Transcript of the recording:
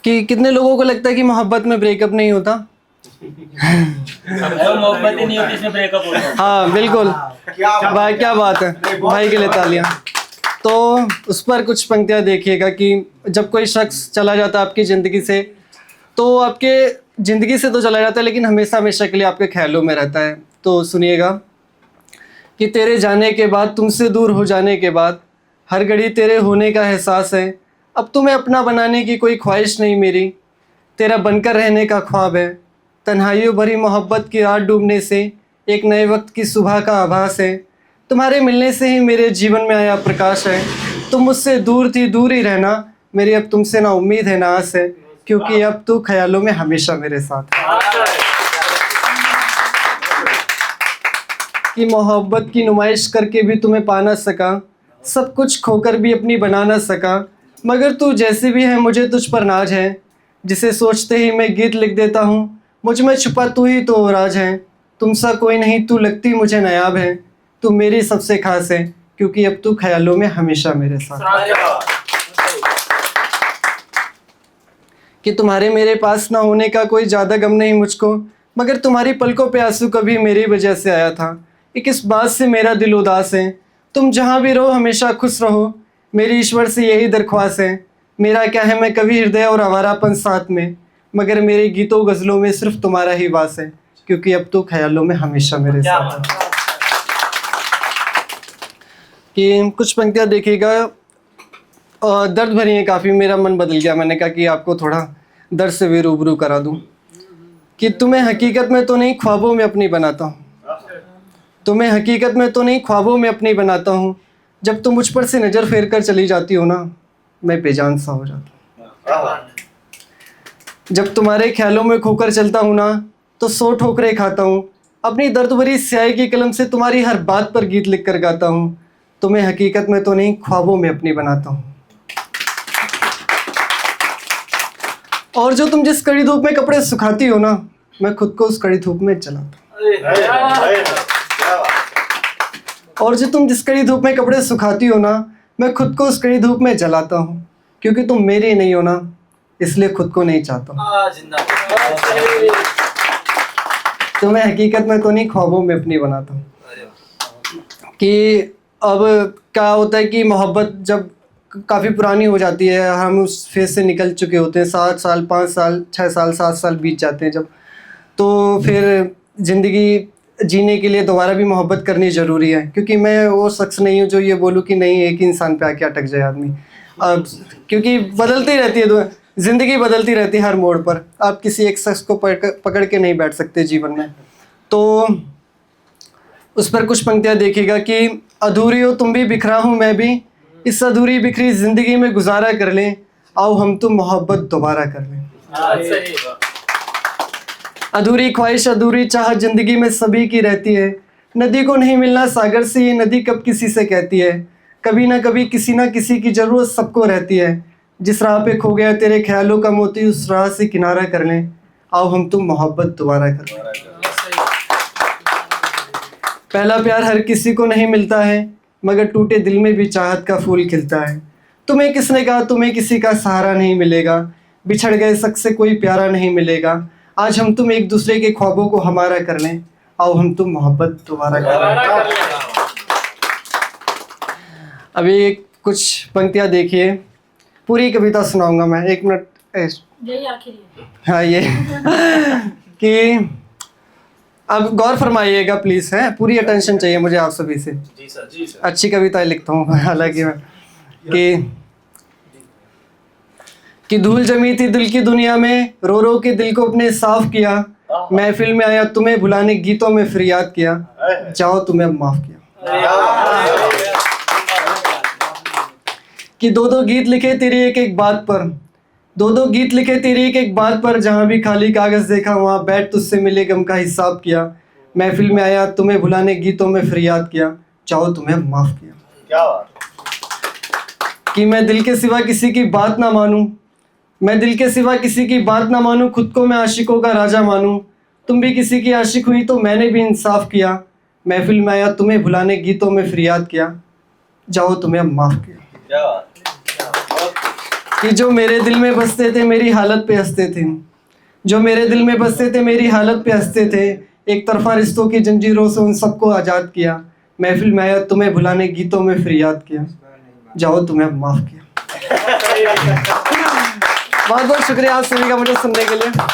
कि कितने लोगों को लगता है कि मोहब्बत में ब्रेकअप नहीं होता? मोहब्बत ही नहीं होती इसमें ब्रेकअप होता है। हाँ बिल्कुल, भाई क्या बात है, भाई के लिए तालियां। तो उस पर कुछ पंक्तियां देखिएगा कि जब कोई शख्स चला जाता है आपकी ज़िंदगी से, तो आपके ज़िंदगी से तो चला जाता है लेकिन हमेशा हमेशा के लिए आपके ख्यालों में रहता है। तो सुनिएगा कि तेरे जाने के बाद, तुमसे दूर हो जाने के बाद, हर घड़ी तेरे होने का एहसास है। अब तुम्हें अपना बनाने की कोई ख्वाहिश नहीं मेरी, तेरा बनकर रहने का ख्वाब है। तन्हाइयों भरी मोहब्बत की रात डूबने से एक नए वक्त की सुबह का आभास है। तुम्हारे मिलने से ही मेरे जीवन में आया प्रकाश है। तुम मुझसे दूर थी, दूर ही रहना, मेरी अब तुमसे ना उम्मीद है ना आस है, क्योंकि अब तू ख्यालों में हमेशा मेरे साथ है। कि मोहब्बत की नुमाइश करके भी तुम्हें पा ना सका, सब कुछ खोकर भी अपनी बना ना सका, मगर तू जैसी भी है मुझे तुझ पर नाज है। जिसे सोचते ही मैं गीत लिख देता हूँ, मुझ में छुपा तू ही तो राज है। तुमसा कोई नहीं, तू लगती मुझे नायाब है, तू मेरी सबसे खास है, क्योंकि अब तू ख्यालों में हमेशा मेरे साथ। कि तुम्हारे मेरे पास ना होने का कोई ज़्यादा गम नहीं मुझको, मगर तुम्हारी पलकों पे आंसू कभी मेरी वजह से आया था। एक इस बात से मेरा दिल उदास है, तुम जहाँ भी रहो हमेशा खुश रहो, मेरी ईश्वर से यही दरख्वास्त है। मेरा क्या है, मैं कभी हृदय और आवारापन साथ में, मगर मेरे गीतों गज़लों में सिर्फ तुम्हारा ही वास है, क्योंकि अब तो ख्यालों में हमेशा मेरे साथ है। कि कुछ पंक्तियाँ देखिएगा और दर्द भरी हैं काफ़ी, मेरा मन बदल गया। मैंने कहा कि आपको थोड़ा दर्द से भी रूबरू करा दूं। कि तुम्हें हकीकत में तो नहीं ख्वाबों में अपनी बनाता हूँ, तुम्हें हकीकत में तो नहीं ख्वाबों में अपनी बनाता हूँ। जब तुम मुझ पर से नज़र फेर कर चली जाती हो ना, मैं बेजान सा हो जाता हूँ। जब तुम्हारे ख्यालों में खोकर चलता हूँ ना, तो 100 ठोकरें खाता हूँ। अपनी दर्द भरी स्याही की कलम से तुम्हारी हर बात पर गीत लिख कर गाता हूँ। तुम्हें हकीकत में तो नहीं ख्वाबों में अपनी बनाता हूँ। और जो तुम जिस कड़ी धूप में कपड़े सुखाती हो ना, मैं खुद को उस कड़ी धूप में जलाता हूँ। और जो तुम जिस कड़ी धूप में कपड़े सुखाती हो ना, मैं खुद को उस कड़ी धूप में जलाता हूँ। क्योंकि तुम मेरी नहीं हो ना, इसलिए खुद को नहीं चाहता हूँ। तुम्हें हकीकत में तो नहीं ख्वाबों में अपनी बनाता हूँ। कि अब क्या होता है कि मोहब्बत जब काफ़ी पुरानी हो जाती है, हम उस फेज़ से निकल चुके होते हैं, 7 साल 5 साल 6 साल 7 साल बीत जाते हैं जब, तो फिर ज़िंदगी जीने के लिए दोबारा भी मोहब्बत करनी ज़रूरी है। क्योंकि मैं वो शख्स नहीं हूँ जो ये बोलूँ कि नहीं एक ही इंसान पे आके अटक जाए आदमी। अब क्योंकि बदलती रहती है, ज़िंदगी बदलती रहती है हर मोड़ पर, आप किसी एक शख्स को पकड़ के नहीं बैठ सकते जीवन में। तो उस पर कुछ पंक्तियाँ देखिएगा कि अधूरी हो तुम भी, बिखरा हूँ मैं भी, इस अधूरी बिखरी ज़िंदगी में गुजारा कर लें, आओ हम तुम मोहब्बत दोबारा कर लें। अधूरी ख्वाहिश अधूरी चाहत ज़िंदगी में सभी की रहती है, नदी को नहीं मिलना सागर से, ये नदी कब किसी से कहती है। कभी ना कभी किसी ना किसी की ज़रूरत सबको रहती है, जिस राह पे खो गया तेरे ख्यालों का मोती, उस राह से किनारा कर लें, आओ हम तुम मोहब्बत दोबारा कर लें। पहला प्यार हर किसी को नहीं मिलता है, मगर टूटे दिल में भी चाहत का फूल खिलता है। तुम्हें किसने कहा तुम्हें किसी का सहारा नहीं मिलेगा, बिछड़ गए शख्स से कोई प्यारा नहीं मिलेगा। आज हम तुम एक दूसरे के ख्वाबों को हमारा कर लें, आओ हम तुम मोहब्बत दोबारा कर लें। अभी कुछ पंक्तियाँ देखिए, पूरी कविता सुनाऊंगा मैं, 1 मिनट। यही आखिरी है। हाँ ये कि अब गौर फरमाइएगा प्लीज़, है पूरी अटेंशन चाहिए मुझे आप सभी से। जी सर, जी सर। अच्छी कविताएं लिखता हूँ हालांकि मैं। कि धूल जमी थी दिल की दुनिया में, रो रो के दिल को अपने साफ किया, महफिल में आया तुम्हें भुलाने, गीतों में फरियाद किया, जाओ तुम्हें अब माफ किया। कि 2-2 गीत लिखे तेरी एक एक बात पर, 2-2 गीत लिखे तेरी एक एक बात पर, जहाँ भी खाली कागज़ देखा वहाँ बैठ तुझसे मिले गम का हिसाब किया, महफिल में आया तुम्हें भुलाने, गीतों में फरियाद किया, चाहो तुम्हें माफ़ किया। क्या बात। कि मैं दिल के सिवा किसी की बात ना मानूं, मैं दिल के सिवा किसी की बात ना मानूं, खुद को मैं आशिकों का राजा मानूं। तुम भी किसी की आशिक हुई तो मैंने भी इंसाफ किया, महफिल में आया तुम्हें भुलाने, गीतों में फरियाद किया, जाओ तुम्हें अब माफ़ किया। कि जो मेरे दिल में बसते थे मेरी हालत पे हंसते थे, जो मेरे दिल में बसते थे मेरी हालत पे हंसते थे, एक तरफा रिश्तों की जंजीरों से उन सबको आज़ाद किया, महफिल में आया तुम्हें भुलाने गीतों में फरियाद किया, जाओ तुम्हें अब माफ़ किया। बहुत बहुत शुक्रिया आप सभी का मुझे सुनने के लिए।